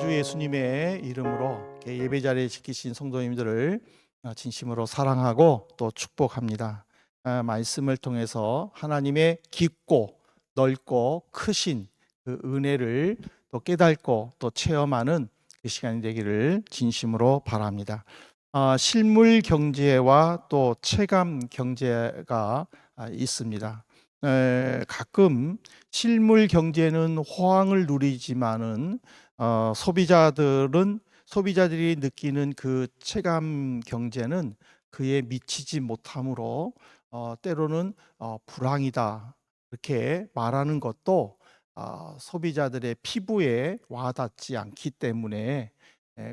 주 예수님의 이름으로 예배 자리에 지키신 성도님들을 진심으로 사랑하고 또 축복합니다. 말씀을 통해서 하나님의 깊고 넓고 크신 그 은혜를 또 깨닫고 또 체험하는 그 시간이 되기를 진심으로 바랍니다. 실물 경제와 또 체감 경제가 있습니다. 가끔 실물 경제는 호황을 누리지만은 소비자들이 느끼는 그 체감 경제는 그에 미치지 못함으로 때로는 불황이다 이렇게 말하는 것도 소비자들의 피부에 와닿지 않기 때문에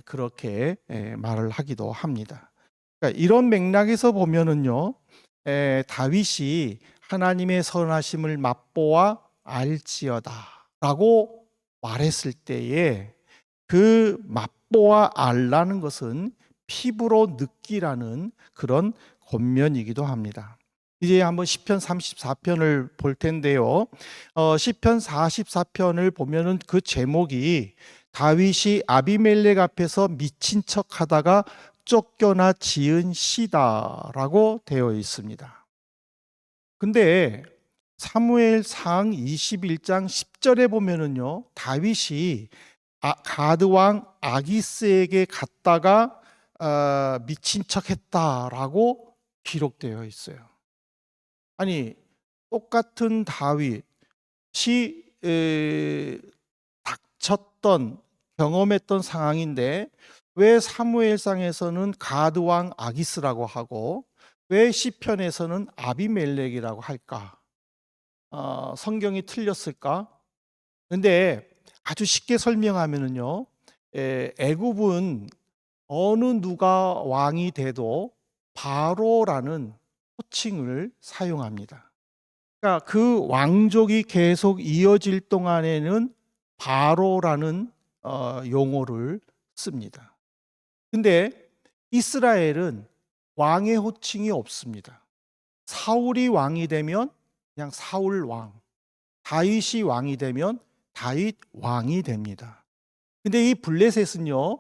그렇게 말을 하기도 합니다. 그러니까 이런 맥락에서 보면은요, 다윗이 하나님의 선하심을 맛보아 알지어다라고 말했을 때에 그 맛보아 알라는 것은 피부로 느끼라는 그런 권면이기도 합니다. 이제 한번 시편 34편을 볼 텐데요. 시편 44편을 보면은 그 제목이 다윗이 아비멜렉 앞에서 미친 척하다가 쫓겨나 지은 시다라고 되어 있습니다. 근데 사무엘상 21장 10절에 보면은요, 다윗이 가드 왕 아기스에게 갔다가 미친 척했다라고 기록되어 있어요. 아니, 똑같은 다윗이 닥쳤던 경험했던 상황인데 왜 사무엘상에서는 가드 왕 아기스라고 하고 왜 시편에서는 아비멜렉이라고 할까? 성경이 틀렸을까? 근데 아주 쉽게 설명하면은요, 애굽은 어느 누가 왕이 돼도 바로라는 호칭을 사용합니다. 그러니까 그 왕족이 계속 이어질 동안에는 바로라는 용어를 씁니다. 근데 이스라엘은 왕의 호칭이 없습니다. 사울이 왕이 되면 그냥 사울 왕, 다윗이 왕이 되면 다윗 왕이 됩니다. 근데 이 블레셋은요,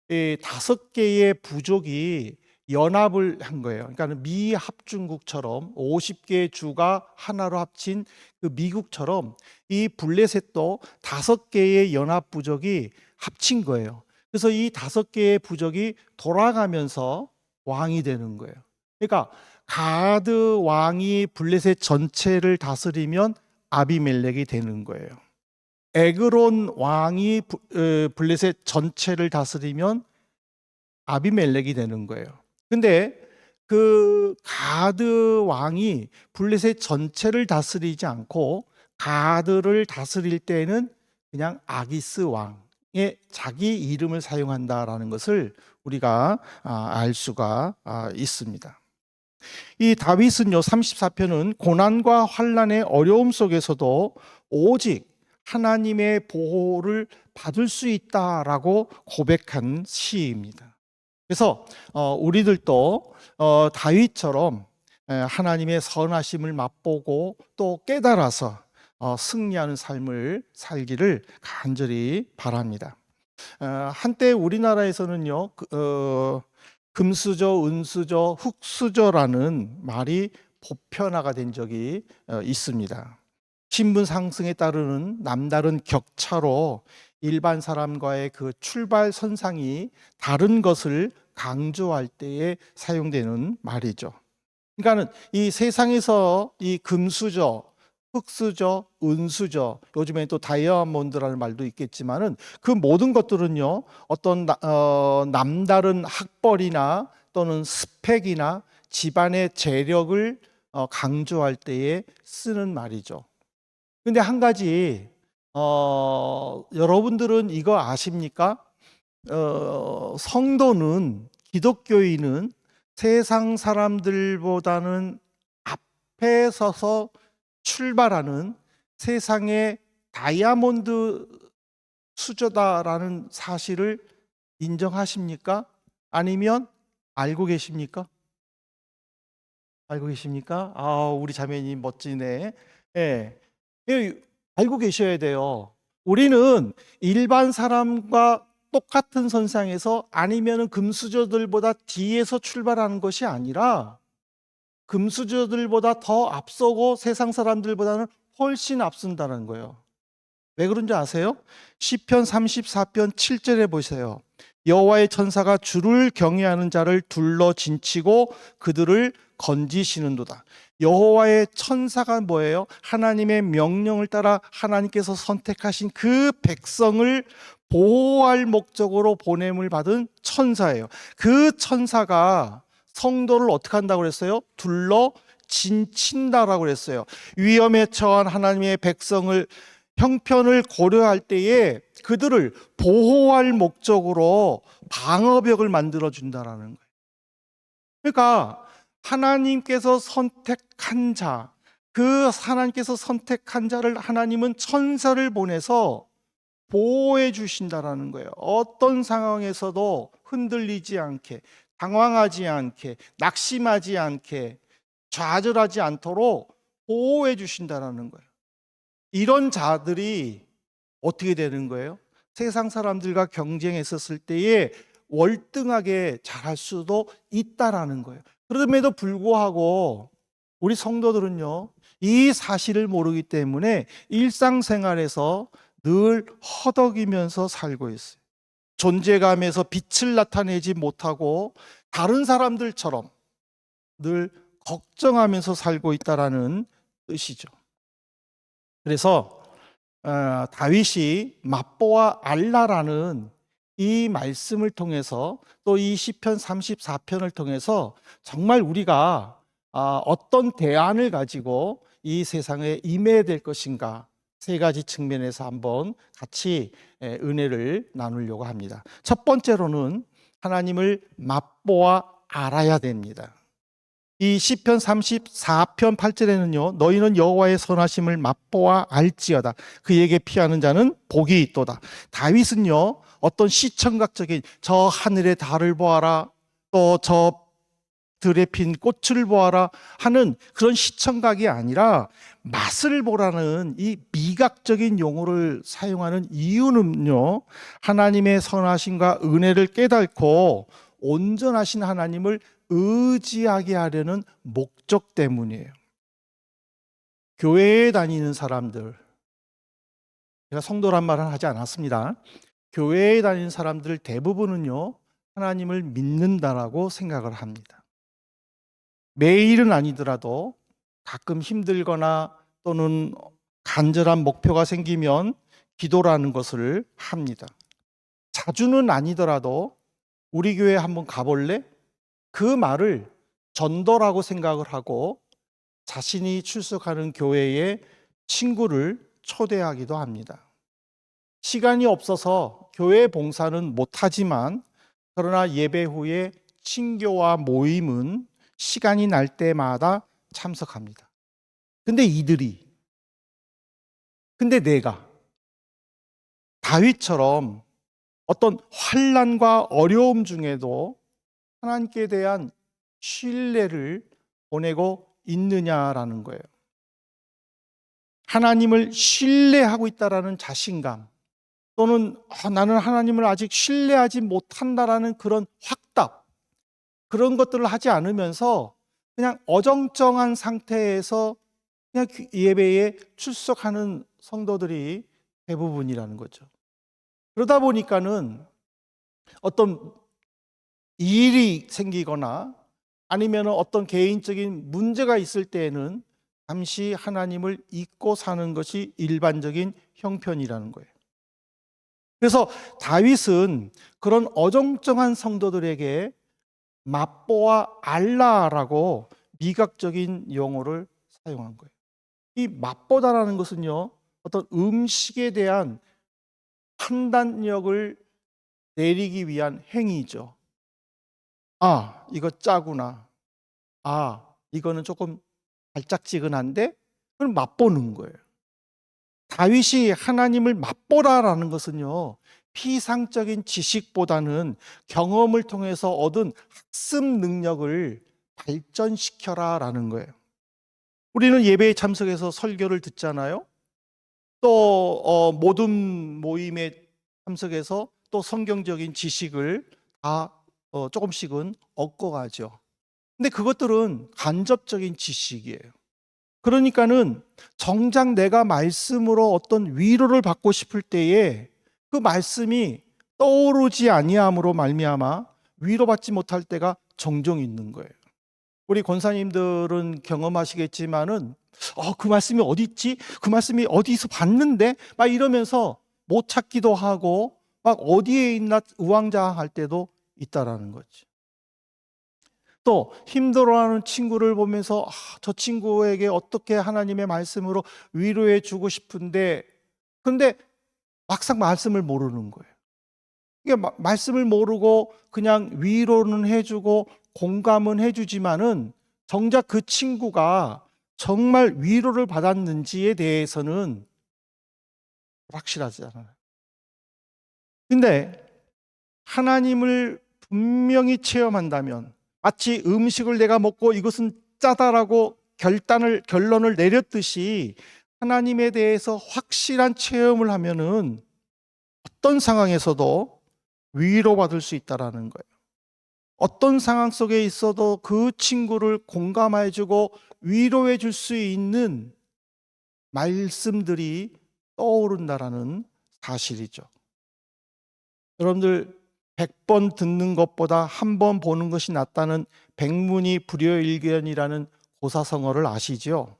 5개의 부족이 연합을 한 거예요. 그러니까 미합중국처럼 50개의 주가 하나로 합친 그 미국처럼 이 블레셋도 5개의 연합 부족이 합친 거예요. 그래서 이 5개의 부족이 돌아가면서 왕이 되는 거예요. 그러니까 가드 왕이 블레셋 전체를 다스리면 아비멜렉이 되는 거예요. 에그론 왕이 블레셋 전체를 다스리면 아비멜렉이 되는 거예요. 근데 그 가드 왕이 블레셋 전체를 다스리지 않고 가드를 다스릴 때는 그냥 아기스 왕의 자기 이름을 사용한다라는 것을 우리가 알 수가 있습니다. 이 다윗은요, 34편은 고난과 환난의 어려움 속에서도 오직 하나님의 보호를 받을 수 있다라고 고백한 시입니다. 그래서 우리들도 다윗처럼 하나님의 선하심을 맛보고 또 깨달아서 승리하는 삶을 살기를 간절히 바랍니다. 한때 우리나라에서는요, 금수저, 은수저, 흙수저라는 말이 보편화가 된 적이 있습니다. 신분 상승에 따르는 남다른 격차로 일반 사람과의 그 출발 선상이 다른 것을 강조할 때에 사용되는 말이죠. 그러니까는 이 세상에서 이 금수저, 흙수저, 은수저, 요즘에 또 다이아몬드라는 말도 있겠지만은 그 모든 것들은요, 어떤 남다른 학벌이나 또는 스펙이나 집안의 재력을 강조할 때에 쓰는 말이죠. 근데 한 가지 여러분들은 이거 아십니까? 성도는 기독교인은 세상 사람들보다는 앞에 서서 출발하는 세상의 다이아몬드 수저다라는 사실을 인정하십니까? 아니면 알고 계십니까? 알고 계십니까? 우리 자매님 멋지네. 예. 예, 알고 계셔야 돼요. 우리는 일반 사람과 똑같은 선상에서 아니면은 금수저들보다 뒤에서 출발하는 것이 아니라 금수저들보다 더 앞서고 세상 사람들보다는 훨씬 앞선다는 거예요. 왜 그런지 아세요? 시편 34편 7절에 보세요. 여호와의 천사가 주를 경외하는 자를 둘러 진치고 그들을 건지시는도다. 여호와의 천사가 뭐예요? 하나님의 명령을 따라 하나님께서 선택하신 그 백성을 보호할 목적으로 보냄을 받은 천사예요. 그 천사가 성도를 어떻게 한다고 그랬어요? 둘러 진친다라고 그랬어요. 위험에 처한 하나님의 백성을 형편을 고려할 때에 그들을 보호할 목적으로 방어벽을 만들어 준다라는 거예요. 그러니까 하나님께서 선택한 자, 그 하나님께서 선택한 자를 하나님은 천사를 보내서 보호해 주신다라는 거예요. 어떤 상황에서도 흔들리지 않게, 당황하지 않게, 낙심하지 않게, 좌절하지 않도록 보호해 주신다라는 거예요. 이런 자들이 어떻게 되는 거예요? 세상 사람들과 경쟁했었을 때에 월등하게 잘할 수도 있다라는 거예요. 그럼에도 불구하고 우리 성도들은요, 이 사실을 모르기 때문에 일상생활에서 늘 허덕이면서 살고 있어요. 존재감에서 빛을 나타내지 못하고 다른 사람들처럼 늘 걱정하면서 살고 있다라는 뜻이죠. 그래서 다윗이 맛보아 알라라는 이 말씀을 통해서 또 이 시편 34편을 통해서 정말 우리가 어떤 대안을 가지고 이 세상에 임해야 될 것인가, 세 가지 측면에서 한번 같이 은혜를 나누려고 합니다. 첫 번째로는 하나님을 맛보아 알아야 됩니다. 이 시편 34편 8절에는요, 너희는 여호와의 선하심을 맛보아 알지어다. 그에게 피하는 자는 복이 있도다. 다윗은요, 어떤 시청각적인 저 하늘의 달을 보아라, 또 저 들에 핀 꽃을 보아라 하는 그런 시청각이 아니라 맛을 보라는 이 미각적인 용어를 사용하는 이유는요, 하나님의 선하심과 은혜를 깨닫고 온전하신 하나님을 의지하게 하려는 목적 때문이에요. 교회에 다니는 사람들, 제가 성도란 말은 하지 않았습니다. 교회에 다니는 사람들 대부분은요, 하나님을 믿는다라고 생각을 합니다. 매일은 아니더라도 가끔 힘들거나 또는 간절한 목표가 생기면 기도라는 것을 합니다. 자주는 아니더라도 우리 교회 한번 가볼래? 그 말을 전도라고 생각을 하고 자신이 출석하는 교회에 친구를 초대하기도 합니다. 시간이 없어서 교회 봉사는 못하지만 그러나 예배 후에 친교와 모임은 시간이 날 때마다 참석합니다. 근데 내가 다윗처럼 어떤 환난과 어려움 중에도 하나님께 대한 신뢰를 보내고 있느냐라는 거예요. 하나님을 신뢰하고 있다라는 자신감, 또는 나는 하나님을 아직 신뢰하지 못한다라는 그런 확답, 그런 것들을 하지 않으면서 그냥 어정쩡한 상태에서 그냥 예배에 출석하는 성도들이 대부분이라는 거죠. 그러다 보니까는 어떤 일이 생기거나 아니면 어떤 개인적인 문제가 있을 때에는 잠시 하나님을 잊고 사는 것이 일반적인 형편이라는 거예요. 그래서 다윗은 그런 어정쩡한 성도들에게 맛보아 알라라고 미각적인 용어를 사용한 거예요. 이 맛보다라는 것은요, 어떤 음식에 대한 판단력을 내리기 위한 행위죠. 아, 이거 짜구나. 아, 이거는 조금 달짝지근한데? 그럼 맛보는 거예요. 다윗이 하나님을 맛보라라는 것은요, 피상적인 지식보다는 경험을 통해서 얻은 학습 능력을 발전시켜라라는 거예요. 우리는 예배에 참석해서 설교를 듣잖아요. 또 모든 모임에 참석해서 또 성경적인 지식을 다 조금씩은 얻고 가죠. 근데 그것들은 간접적인 지식이에요. 그러니까는 정작 내가 말씀으로 어떤 위로를 받고 싶을 때에 그 말씀이 떠오르지 아니함으로 말미암아 위로받지 못할 때가 종종 있는 거예요. 우리 권사님들은 경험하시겠지만은 그 말씀이 어디 있지? 그 말씀이 어디서 봤는데? 막 이러면서 못 찾기도 하고 막 어디에 있나 우왕좌왕할 때도 있다라는 거죠. 또 힘들어하는 친구를 보면서 저 친구에게 어떻게 하나님의 말씀으로 위로해 주고 싶은데, 근데 막상 말씀을 모르는 거예요. 이게 말씀을 모르고 그냥 위로는 해주고 공감은 해주지만은 정작 그 친구가 정말 위로를 받았는지에 대해서는 확실하지 않아요. 근데 하나님을 분명히 체험한다면, 마치 음식을 내가 먹고 이것은 짜다라고 결론을 내렸듯이 하나님에 대해서 확실한 체험을 하면은 어떤 상황에서도 위로받을 수 있다라는 거예요. 어떤 상황 속에 있어도 그 친구를 공감해 주고 위로해 줄 수 있는 말씀들이 떠오른다라는 사실이죠. 여러분들 100번 듣는 것보다 한 번 보는 것이 낫다는 백문이 불여일견이라는 고사성어를 아시죠?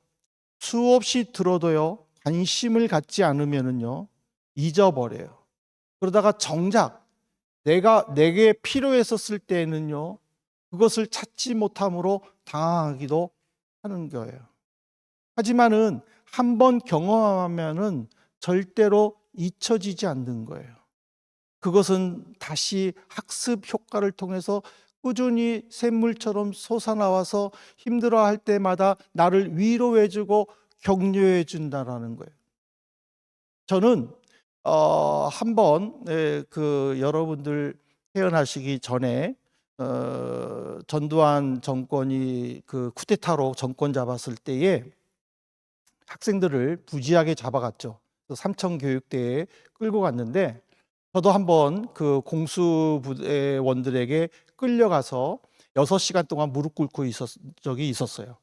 수없이 들어도요, 관심을 갖지 않으면은요, 잊어버려요. 그러다가 정작 내게 필요했었을 때에는요, 그것을 찾지 못함으로 당황하기도 하는 거예요. 하지만은 한 번 경험하면은 절대로 잊혀지지 않는 거예요. 그것은 다시 학습 효과를 통해서 꾸준히 샘물처럼 솟아나와서 힘들어할 때마다 나를 위로해주고 격려해준다라는 거예요. 저는 한번 여러분들 태어나시기 전에 전두환 정권이 그 쿠데타로 정권 잡았을 때에 학생들을 부지하게 잡아갔죠. 삼청교육대에 끌고 갔는데 저도 한번 그 공수부대원들에게 끌려가서 6시간 동안 무릎 꿇고 적이 있었어요.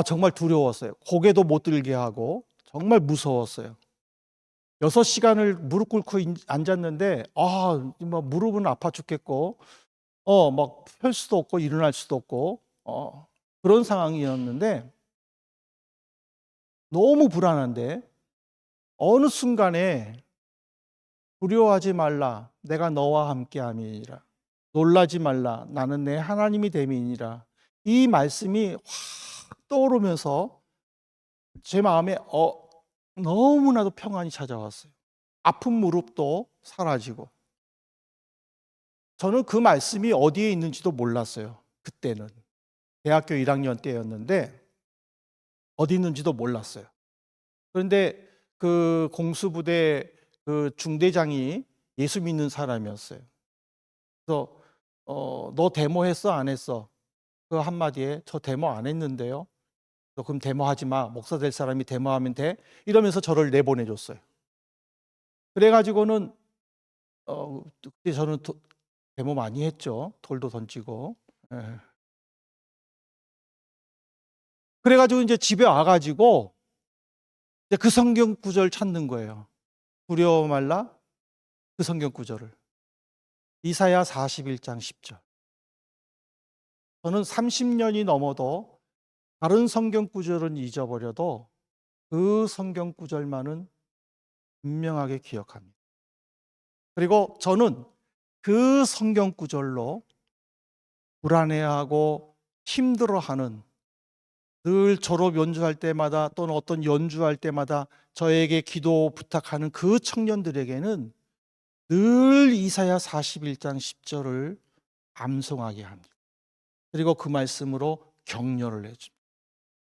정말 두려웠어요. 고개도 못 들게 하고 정말 무서웠어요. 6시간을 무릎 꿇고 앉았는데 뭐 무릎은 아파 죽겠고 막 펼 수도 없고 일어날 수도 없고 그런 상황이었는데 너무 불안한데 어느 순간에 두려워하지 말라 내가 너와 함께함이니라 놀라지 말라 나는 내 하나님이 됨이니라 이 말씀이 확 떠오르면서 제 마음에 너무나도 평안이 찾아왔어요. 아픈 무릎도 사라지고 저는 그 말씀이 어디에 있는지도 몰랐어요. 그때는 대학교 1학년 때였는데 어디 있는지도 몰랐어요. 그런데 그 공수부대 그 중대장이 예수 믿는 사람이었어요. 그래서 너 데모했어 안 했어? 그 한마디에 저 데모 안 했는데요. 너 그럼 데모하지 마. 목사 될 사람이 데모하면 돼. 이러면서 저를 내보내줬어요. 그래가지고는 그때 저는 데모 많이 했죠. 돌도 던지고. 예. 그래가지고 이제 집에 와가지고 이제 그 성경 구절 찾는 거예요. 두려워 말라 그 성경 구절을. 이사야 41장 10절. 저는 30년이 넘어도 다른 성경 구절은 잊어버려도 그 성경 구절만은 분명하게 기억합니다. 그리고 저는 그 성경 구절로 불안해하고 힘들어하는 늘 졸업 연주할 때마다 또는 어떤 연주할 때마다 저에게 기도 부탁하는 그 청년들에게는 늘 이사야 41장 10절을 암송하게 합니다. 그리고 그 말씀으로 격려를 해줍니다.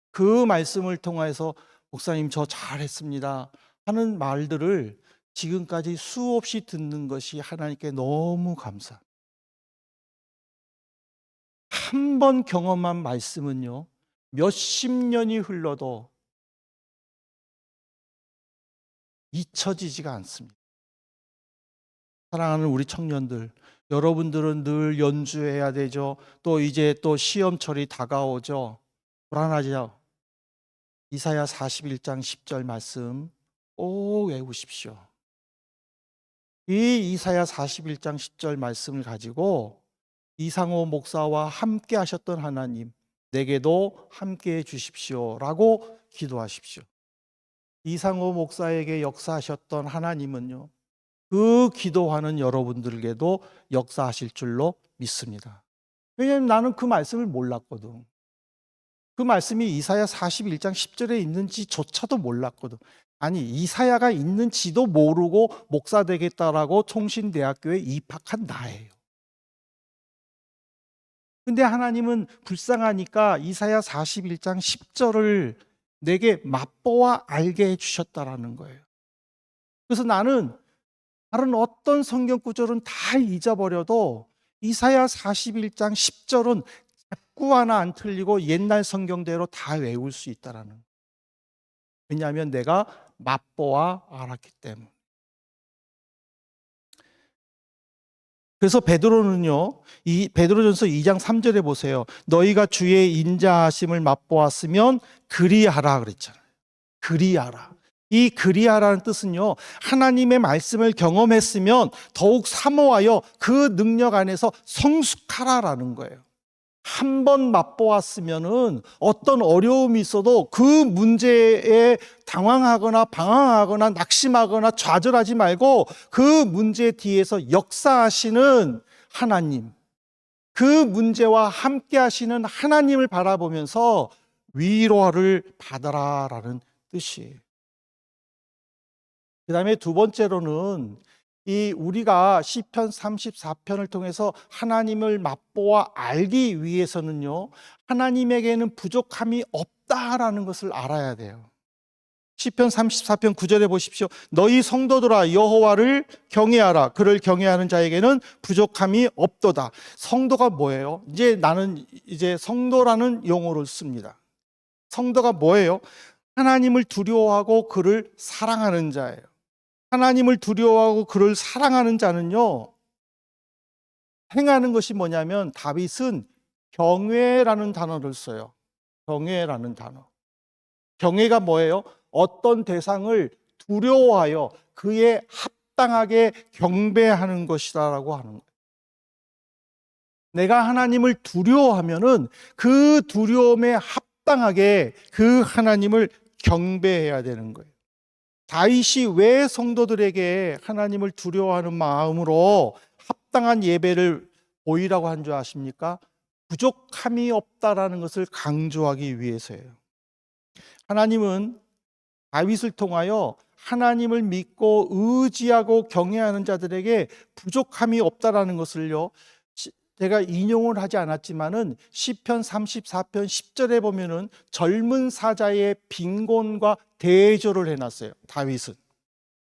그 말씀을 통해서 목사님 저 잘했습니다 하는 말들을 지금까지 수없이 듣는 것이 하나님께 너무 감사합니다. 한 번 경험한 말씀은요, 몇십 년이 흘러도 잊혀지지가 않습니다. 사랑하는 우리 청년들, 여러분들은 늘 연주해야 되죠. 또 이제 또 시험철이 다가오죠. 불안하죠. 이사야 41장 10절 말씀 꼭 외우십시오. 이 이사야 41장 10절 말씀을 가지고 이상호 목사와 함께 하셨던 하나님, 내게도 함께 해 주십시오라고 기도하십시오. 이상호 목사에게 역사하셨던 하나님은요, 그 기도하는 여러분들에게도 역사하실 줄로 믿습니다. 왜냐하면 나는 그 말씀을 몰랐거든. 그 말씀이 이사야 41장 10절에 있는지조차도 몰랐거든. 아니, 이사야가 있는지도 모르고 목사 되겠다라고 총신대학교에 입학한 나예요. 근데 하나님은 불쌍하니까 이사야 41장 10절을 내게 맛보아 알게 해주셨다라는 거예요. 그래서 나는 다른 어떤 성경 구절은 다 잊어버려도 이사야 41장 10절은 자꾸 하나 안 틀리고 옛날 성경대로 다 외울 수 있다라는 거예요. 왜냐하면 내가 맛보아 알았기 때문에. 그래서 베드로는요, 이 베드로전서 2장 3절에 보세요. 너희가 주의 인자하심을 맛보았으면 그리하라 그랬잖아요. 그리하라. 이 그리하라는 뜻은요, 하나님의 말씀을 경험했으면 더욱 사모하여 그 능력 안에서 성숙하라라는 거예요. 한 번 맛보았으면은 어떤 어려움이 있어도 그 문제에 당황하거나 방황하거나 낙심하거나 좌절하지 말고 그 문제 뒤에서 역사하시는 하나님, 그 문제와 함께 하시는 하나님을 바라보면서 위로를 받아라라는 뜻이에요. 그 다음에 두 번째로는 이 우리가 시편 34편을 통해서 하나님을 맛보아 알기 위해서는요, 하나님에게는 부족함이 없다라는 것을 알아야 돼요. 시편 34편 9절에 보십시오. 너희 성도들아 여호와를 경외하라. 그를 경외하는 자에게는 부족함이 없도다. 성도가 뭐예요? 나는 성도라는 용어를 씁니다. 성도가 뭐예요? 하나님을 두려워하고 그를 사랑하는 자예요. 하나님을 두려워하고 그를 사랑하는 자는요, 행하는 것이 뭐냐면 다윗은 경외라는 단어를 써요. 경외라는 단어. 경외가 뭐예요? 어떤 대상을 두려워하여 그에 합당하게 경배하는 것이다라고 하는 거예요. 내가 하나님을 두려워하면은 그 두려움에 합당하게 그 하나님을 경배해야 되는 거예요. 다윗이 왜 성도들에게 하나님을 두려워하는 마음으로 합당한 예배를 보이라고 한 줄 아십니까? 부족함이 없다라는 것을 강조하기 위해서예요. 하나님은 다윗을 통하여 하나님을 믿고 의지하고 경외하는 자들에게 부족함이 없다라는 것을요, 제가 인용을 하지 않았지만은 시편 34편 10절에 보면은 젊은 사자의 빈곤과 대조를 해놨어요. 다윗은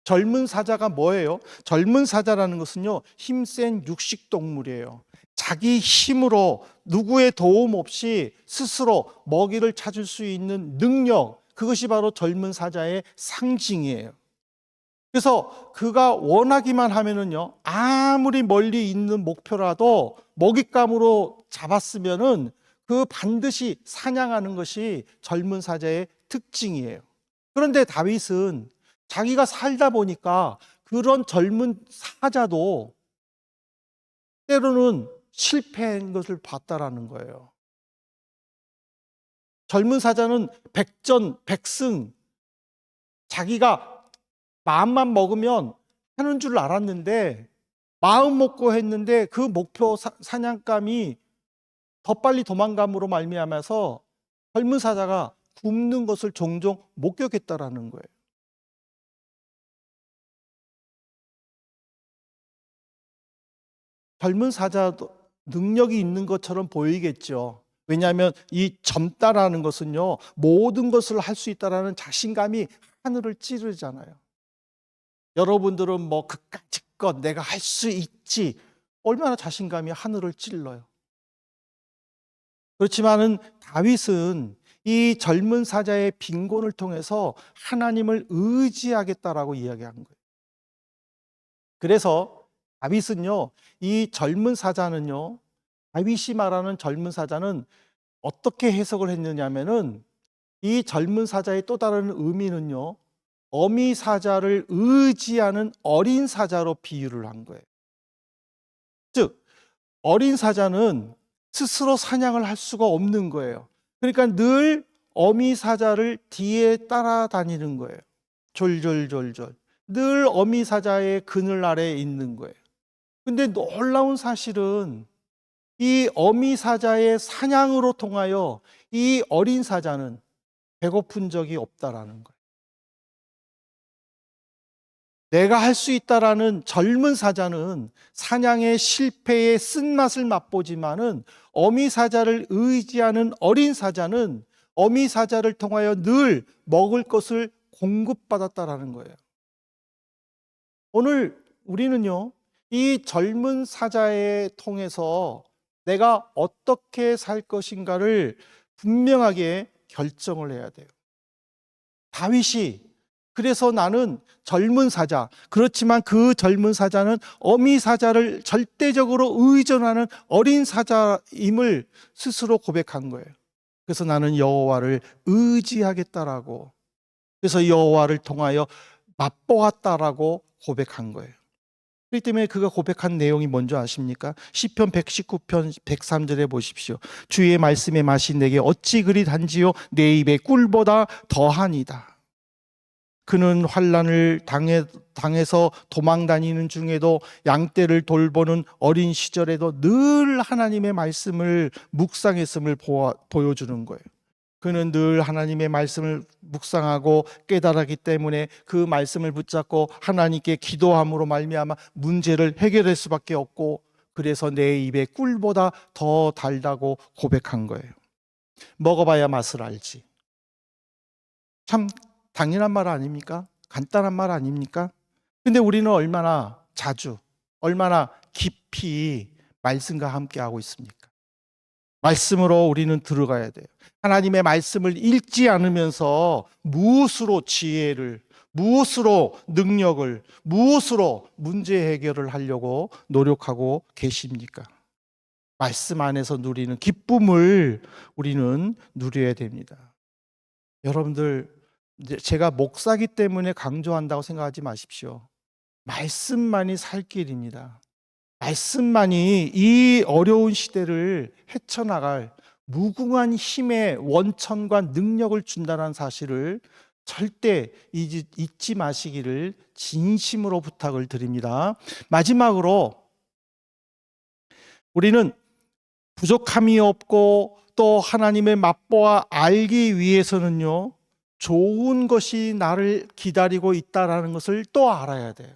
젊은 사자가 뭐예요? 젊은 사자라는 것은요, 힘센 육식 동물이에요. 자기 힘으로 누구의 도움 없이 스스로 먹이를 찾을 수 있는 능력, 그것이 바로 젊은 사자의 상징이에요. 그래서 그가 원하기만 하면은요, 아무리 멀리 있는 목표라도 먹잇감으로 잡았으면은 그 반드시 사냥하는 것이 젊은 사자의 특징이에요. 그런데 다윗은 자기가 살다 보니까 그런 젊은 사자도 때로는 실패한 것을 봤다라는 거예요. 젊은 사자는 백전백승, 자기가 마음만 먹으면 하는 줄 알았는데, 마음 먹고 했는데 그 목표 사냥감이 더 빨리 도망감으로 말미암아서 젊은 사자가 굶는 것을 종종 목격했다라는 거예요. 젊은 사자도 능력이 있는 것처럼 보이겠죠. 왜냐하면 이 젊다라는 것은요, 모든 것을 할 수 있다라는 자신감이 하늘을 찌르잖아요. 여러분들은 뭐 그까짓것 내가 할 수 있지, 얼마나 자신감이 하늘을 찔러요. 그렇지만은 다윗은 이 젊은 사자의 빈곤을 통해서 하나님을 의지하겠다라고 이야기한 거예요. 그래서 다윗은요, 이 젊은 사자는요, 다윗이 말하는 젊은 사자는 어떻게 해석을 했느냐면은, 이 젊은 사자의 또 다른 의미는요, 어미 사자를 의지하는 어린 사자로 비유를 한 거예요. 즉, 어린 사자는 스스로 사냥을 할 수가 없는 거예요. 그러니까 늘 어미 사자를 뒤에 따라다니는 거예요. 졸졸졸졸. 늘 어미 사자의 그늘 아래에 있는 거예요. 근데 놀라운 사실은 이 어미 사자의 사냥으로 통하여 이 어린 사자는 배고픈 적이 없다라는 거예요. 내가 할 수 있다라는 젊은 사자는 사냥의 실패의 쓴맛을 맛보지만은, 어미 사자를 의지하는 어린 사자는 어미 사자를 통하여 늘 먹을 것을 공급받았다라는 거예요. 오늘 우리는요, 이 젊은 사자에 통해서 내가 어떻게 살 것인가를 분명하게 결정을 해야 돼요. 다윗이 그래서 나는 젊은 사자, 그렇지만 그 젊은 사자는 어미 사자를 절대적으로 의존하는 어린 사자임을 스스로 고백한 거예요. 그래서 나는 여호와를 의지하겠다라고, 그래서 여호와를 통하여 맛보았다라고 고백한 거예요. 그렇기 때문에 그가 고백한 내용이 뭔지 아십니까? 시편 119편 103절에 보십시오. 주의 말씀의 맛이 내게 어찌 그리 단지요, 내 입에 꿀보다 더하니다. 그는 환난을 당해서 도망다니는 중에도, 양떼를 돌보는 어린 시절에도 늘 하나님의 말씀을 묵상했음을 보여주는 거예요. 그는 늘 하나님의 말씀을 묵상하고 깨달았기 때문에 그 말씀을 붙잡고 하나님께 기도함으로 말미암아 문제를 해결할 수밖에 없고, 그래서 내 입에 꿀보다 더 달다고 고백한 거예요. 먹어봐야 맛을 알지. 참 당연한 말 아닙니까? 간단한 말 아닙니까? 근데 우리는 얼마나 자주, 얼마나 깊이 말씀과 함께 하고 있습니까? 말씀으로 우리는 들어가야 돼요. 하나님의 말씀을 읽지 않으면서 무엇으로 지혜를, 무엇으로 능력을, 무엇으로 문제 해결을 하려고 노력하고 계십니까? 말씀 안에서 누리는 기쁨을 우리는 누려야 됩니다. 여러분들, 제가 목사기 때문에 강조한다고 생각하지 마십시오. 말씀만이 살 길입니다. 말씀만이 이 어려운 시대를 헤쳐나갈 무궁한 힘의 원천과 능력을 준다는 사실을 절대 잊지 마시기를 진심으로 부탁을 드립니다. 마지막으로, 우리는 부족함이 없고 또 하나님의 맛보아 알기 위해서는요, 좋은 것이 나를 기다리고 있다라는 것을 또 알아야 돼요.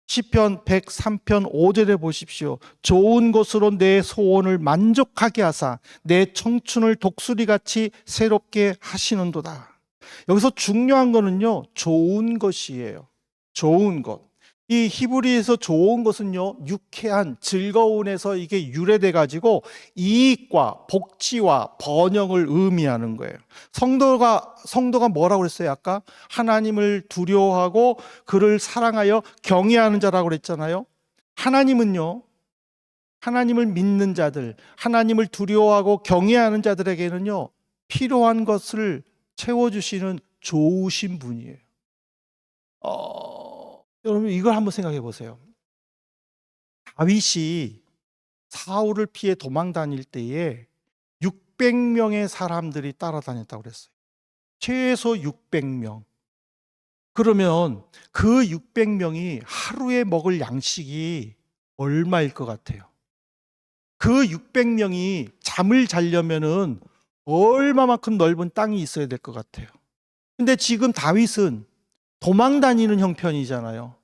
시편 103편 5절에 보십시오. 좋은 것으로 내 소원을 만족하게 하사 내 청춘을 독수리같이 새롭게 하시는도다. 여기서 중요한 거는요, 좋은 것이에요. 좋은 것. 이 히브리에서 좋은 것은요, 유쾌한, 즐거운에서 이게 유래돼 가지고 이익과 복지와 번영을 의미하는 거예요. 성도가 뭐라고 그랬어요? 아까 하나님을 두려워하고 그를 사랑하여 경외하는 자라고 그랬잖아요. 하나님은요, 하나님을 믿는 자들, 하나님을 두려워하고 경외하는 자들에게는요, 필요한 것을 채워주시는 좋으신 분이에요. 여러분, 이걸 한번 생각해 보세요. 다윗이 사울을 피해 도망 다닐 때에 600명의 사람들이 따라다녔다고 그랬어요. 최소 600명. 그러면 그 600명이 하루에 먹을 양식이 얼마일 것 같아요? 그 600명이 잠을 자려면은 얼마만큼 넓은 땅이 있어야 될 것 같아요? 근데 지금 다윗은 도망 다니는 형편이잖아요.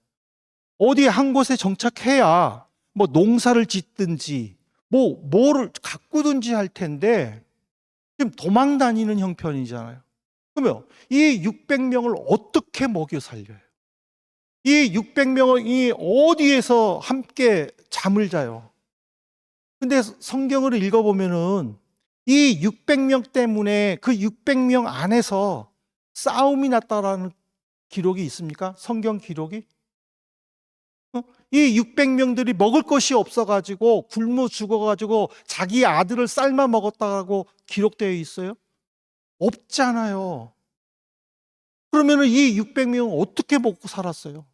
어디 한 곳에 정착해야 뭐 농사를 짓든지 뭐를 가꾸든지 할 텐데, 지금 도망 다니는 형편이잖아요. 그러면 이 600명을 어떻게 먹여 살려요? 이 600명이 어디에서 함께 잠을 자요? 근데 성경을 읽어보면은 이 600명 때문에 그 600명 안에서 싸움이 났다라는 기록이 있습니까? 성경 기록이? 이 600명들이 먹을 것이 없어가지고 굶어 죽어가지고 자기 아들을 삶아 먹었다고 기록되어 있어요? 없잖아요. 그러면 이 600명은 어떻게 먹고 살았어요?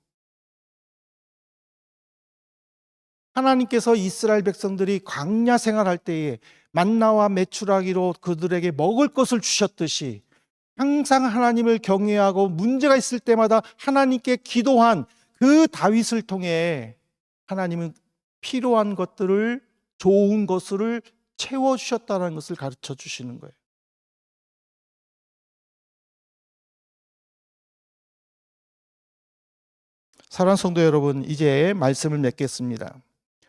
하나님께서 이스라엘 백성들이 광야 생활할 때에 만나와 메추라기로 그들에게 먹을 것을 주셨듯이 항상 하나님을 경외하고 문제가 있을 때마다 하나님께 기도한 그 다윗을 통해 하나님은 필요한 것들을, 좋은 것을 채워주셨다는 것을 가르쳐 주시는 거예요. 사랑하는 성도 여러분, 이제 말씀을 맺겠습니다.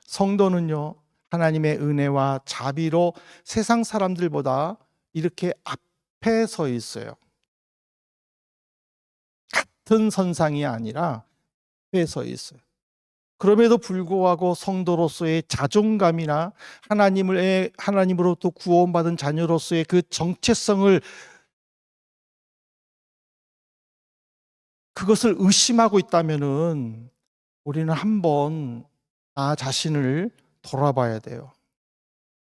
성도는요, 하나님의 은혜와 자비로 세상 사람들보다 이렇게 앞에 서 있어요. 같은 선상이 아니라 앞에 서 있어요. 그럼에도 불구하고 성도로서의 자존감이나 하나님으로부터 구원받은 자녀로서의 그 정체성을, 그것을 의심하고 있다면은 우리는 한번 나 자신을 돌아봐야 돼요.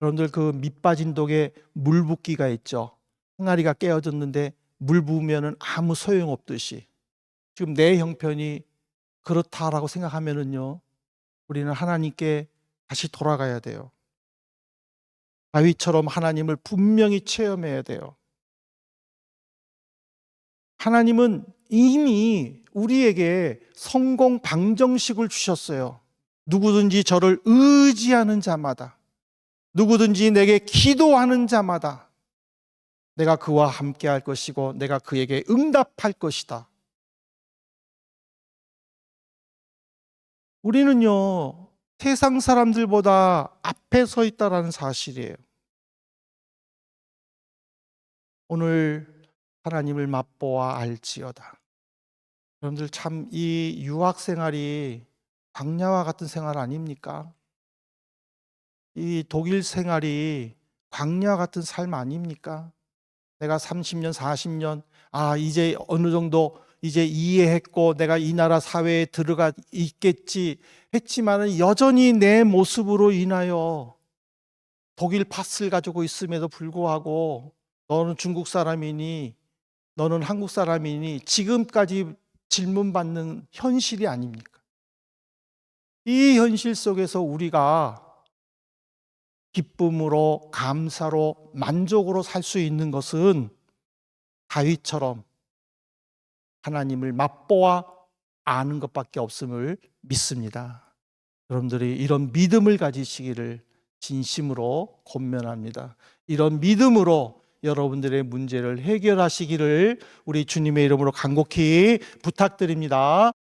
여러분들, 그 밑빠진 독에 물 붓기가 있죠. 항아리가 깨어졌는데 물 부으면은 아무 소용없듯이 지금 내 형편이 그렇다라고 생각하면은요, 우리는 하나님께 다시 돌아가야 돼요. 다윗처럼 하나님을 분명히 체험해야 돼요. 하나님은 이미 우리에게 성공 방정식을 주셨어요. 누구든지 저를 의지하는 자마다, 누구든지 내게 기도하는 자마다 내가 그와 함께 할 것이고 내가 그에게 응답할 것이다. 우리는요, 세상 사람들보다 앞에 서 있다라는 사실이에요. 오늘 하나님을 맛보아 알지어다. 여러분들, 참 이 유학 생활이 광야와 같은 생활 아닙니까? 이 독일 생활이 광야 같은 삶 아닙니까? 내가 30년, 40년, 이제 어느 정도 이제 이해했고 내가 이 나라 사회에 들어가 있겠지 했지만은 여전히 내 모습으로 인하여 독일 파스를 가지고 있음에도 불구하고 너는 중국 사람이니 너는 한국 사람이니 지금까지 질문받는 현실이 아닙니까? 이 현실 속에서 우리가 기쁨으로, 감사로, 만족으로 살 수 있는 것은 다윗처럼 하나님을 맛보아 아는 것밖에 없음을 믿습니다. 여러분들이 이런 믿음을 가지시기를 진심으로 권면합니다. 이런 믿음으로 여러분들의 문제를 해결하시기를 우리 주님의 이름으로 간곡히 부탁드립니다.